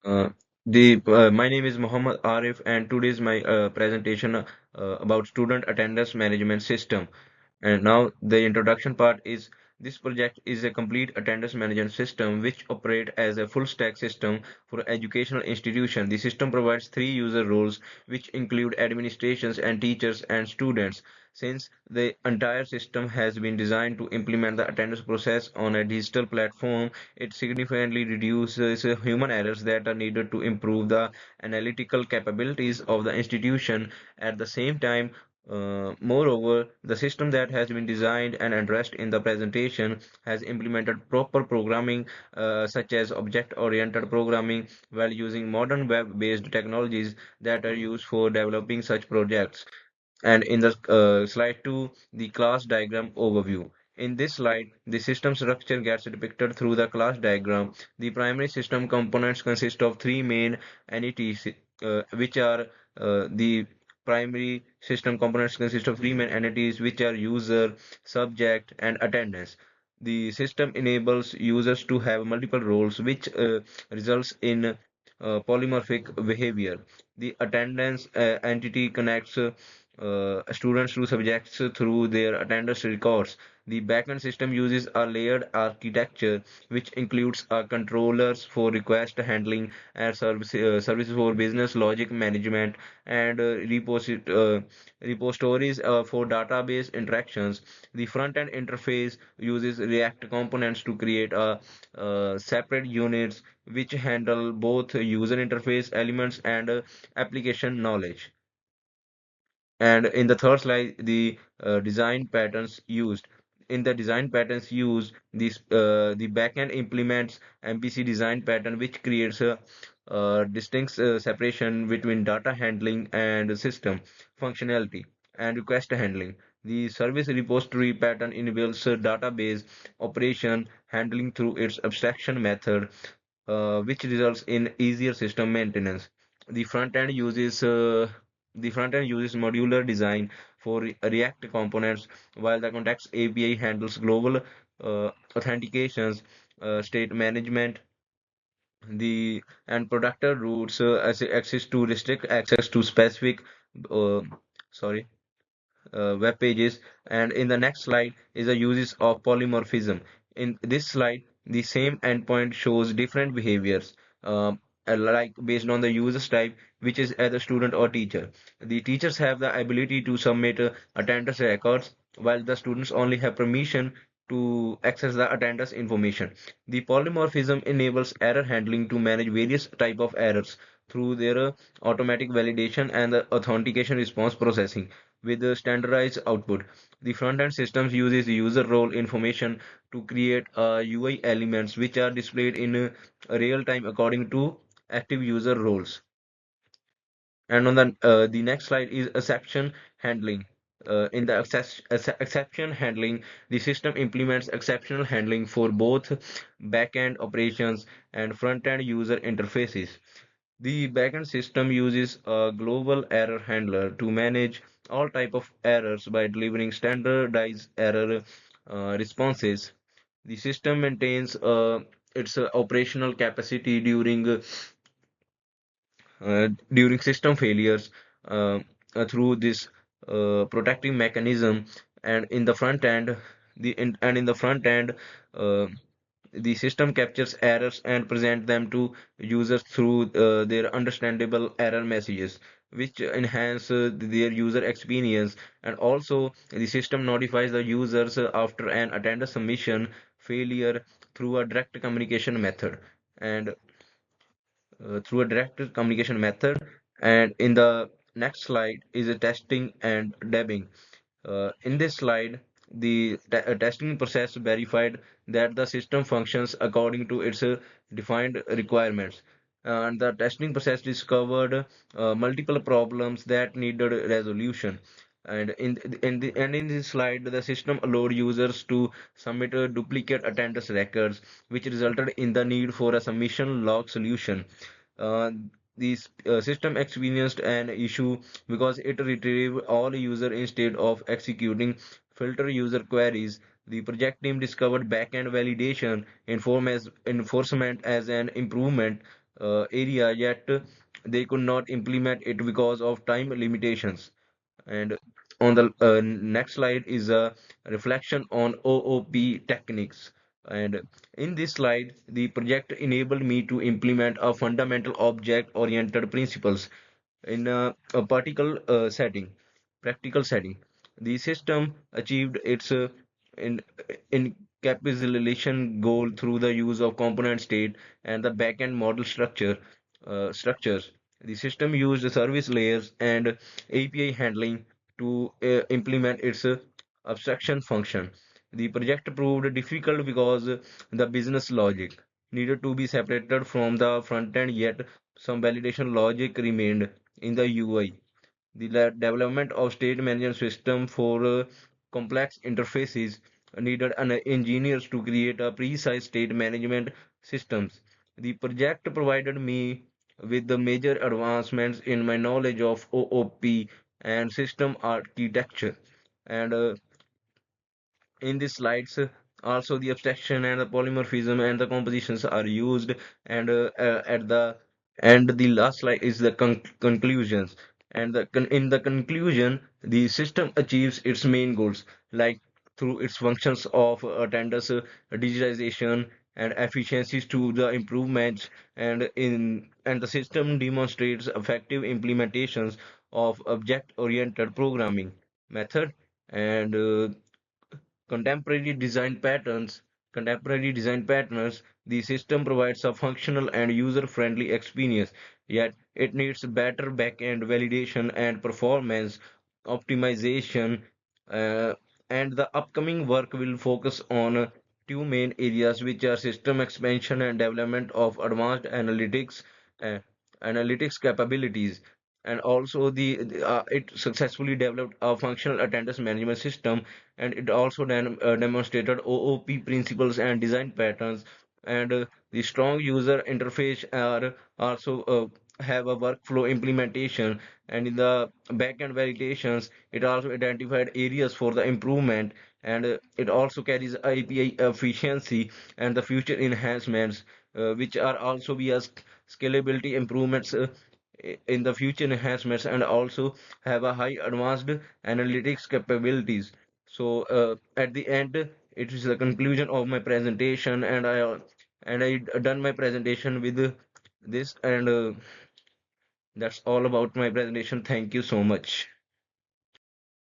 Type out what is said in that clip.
Uh, my name is Muhammad Arif, and today is my presentation about student attendance management system. And now the introduction part is this project is a complete attendance management system which operate as a full stack system for educational institution. The system provides three user roles which include administrations and teachers and students. Since the entire system has been designed to implement the attendance process on a digital platform, it significantly reduces human errors that are needed to improve the analytical capabilities of the institution. At the same time, moreover, the system that has been designed and addressed in the presentation has implemented proper programming such as object-oriented programming while using modern web-based technologies that are used for developing such projects. And in the slide 2, the class diagram overview. In this slide, the system structure gets depicted through the class diagram. The primary system components consist of three main entities, which are the primary system components consist of three main entities, which are user, subject, and attendance. The system enables users to have multiple roles, which results in polymorphic behavior. The attendance entity connects students to subjects through their attendance records. The backend system uses a layered architecture which includes controllers for request handling and services for business logic management and repositories for database interactions. The front-end interface uses React components to create separate units which handle both user interface elements and application knowledge. And in the third slide, the design patterns used. In the design patterns used, the backend implements MPC design pattern, which creates a distinct separation between data handling and system functionality and request handling. The service repository pattern enables database operation handling through its abstraction method, which results in easier system maintenance. The front end uses uh, the front end uses modular design for React components, while the Context API handles global authentications, state management, the and producer routes as access to restrict access to specific uh, sorry web pages. And in the next slide is the uses of polymorphism. In this slide, the same endpoint shows different behaviors, like based on the user's type, which is either student or teacher. The teachers have the ability to submit attendance records, while the students only have permission to access the attendance information. The polymorphism enables error handling to manage various type of errors through their automatic validation and the authentication response processing with the standardized output. The front-end systems uses user role information to create UI elements which are displayed in real time according to active user roles. And on the next slide is exception handling. In the exception handling, the system implements exceptional handling for both back-end operations and front-end user interfaces. The backend system uses a global error handler to manage all type of errors by delivering standardized error responses. The system maintains its operational capacity during system failures uh, through this protective mechanism. And in the front end, in the front end, uh, the system captures errors and present them to users through their understandable error messages, which enhance their user experience. And also, the system notifies the users after an attendance submission failure through a direct communication method. And through a direct communication method. And in the next slide is a testing and debugging. In this slide, the testing process verified that the system functions according to its defined requirements. And the testing process discovered multiple problems that needed resolution. And in this slide, the system allowed users to submit duplicate attendance records, which resulted in the need for a submission log solution. Uh, the system experienced an issue because it retrieved all user instead of executing filter user queries. The project team discovered backend validation enforcement as an improvement, area, yet they could not implement it because of time limitations. And on the next slide is a reflection on OOP techniques. And in this slide, the project enabled me to implement a fundamental object-oriented principles in a particular practical setting. The system achieved its in, encapsulation goal through the use of component state and the backend model structures. The system used service layers and API handling to implement its abstraction function. The project proved difficult because the business logic needed to be separated from the front end, yet some validation logic remained in the UI. The development of state management system for complex interfaces needed an engineers to create a precise state management systems. The project provided me with the major advancements in my knowledge of OOP and system architecture. And in these slides, also the abstraction and the polymorphism and the compositions are used, and at the and the last slide is the conclusions. And in the conclusion, the system achieves its main goals, like through its functions of attendance, digitization, and efficiencies to the improvements, and the system demonstrates effective implementations of object-oriented programming method and contemporary design patterns, the system provides a functional and user-friendly experience, yet it needs better back-end validation and performance optimization. Uh, and the upcoming work will focus on two main areas, which are system expansion and development of advanced uh, analytics capabilities. And also it successfully developed a functional attendance management system, and it also demonstrated OOP principles and design patterns. And the strong user interface are also have a workflow implementation, and in the backend validations, it also identified areas for the improvement, and it also carries API efficiency and the future enhancements, which are also via scalability improvements in the future enhancements, and also have a high advanced analytics capabilities. So at the end, it is the conclusion of my presentation, and I done my presentation with this, and that's all about my presentation. Thank you so much.